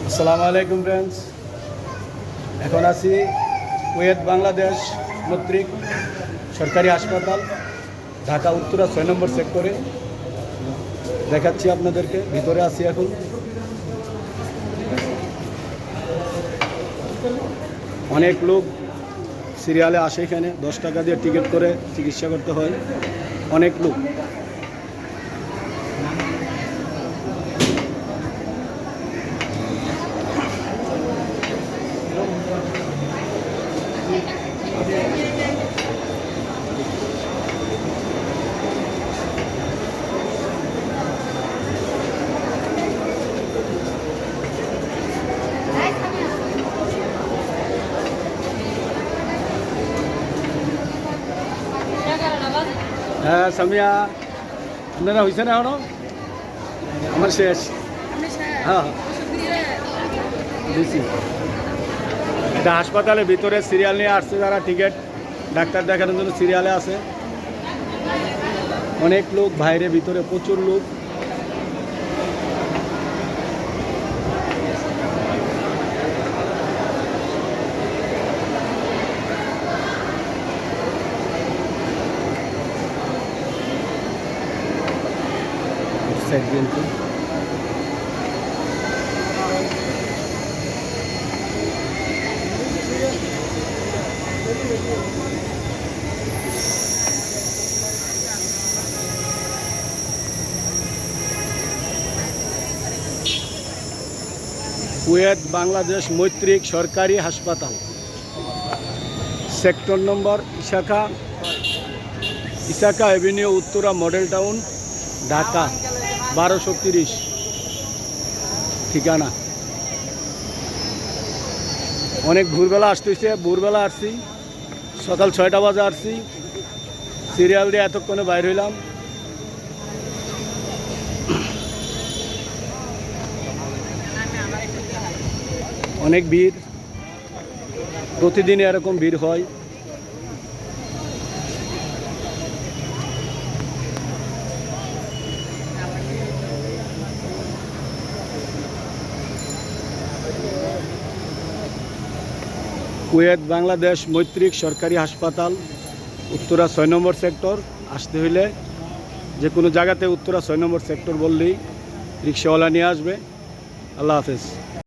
আসসালামু আলাইকুম ফ্রেন্ডস। এখন আছি কুয়েত বাংলাদেশ কর্তৃক সরকারি হাসপাতাল ঢাকা উত্তরা ৬ নম্বর সেক্টরে। দেখাচ্ছি আপনাদেরকে, ভিতরে আছি এখন। অনেক লোক সিরিয়ালে আসে, এখানে 10 টাকা দিয়ে টিকিট করে চিকিৎসা করতে হয়। অনেক লোক। হ্যাঁ সামিয়া, আপনারা হয়েছে না এখনো? আমার শেষ। হ্যাঁ দিছি। এটা হাসপাতালের ভিতরে সিরিয়াল নিয়ে আসছে যারা টিকিট ডাক্তার দেখানোর জন্য সিরিয়ালে আছে। অনেক লোক বাইরে, ভিতরে প্রচুর লোক। সাইড কিন্তু কুয়েত বাংলাদেশ মৈত্রিক সরকারি হাসপাতাল, সেক্টর নম্বর ইসাকা avenue, Uttara model town, Dhaka 1230 ঠিকানা। অনেক ভোরবেলা আসতেছে, ভোরবেলা আসছি, সকাল 6টা বাজে আসছি। সিরিয়াল দিয়ে এতক্ষণে বাইর হইলাম। অনেক ভিড়, প্রতিদিন এরকম ভিড় হয়। কুয়েত বাংলাদেশ মৈত্রিক সরকারি হাসপাতাল, উত্তরা 6 নম্বর সেক্টর। আসতে হইলে যে কোনো জায়গাতে উত্তরা 6 নম্বর সেক্টর বললেই রিক্সাওয়ালা নিয়ে আসবে। আল্লাহ হাফেজ।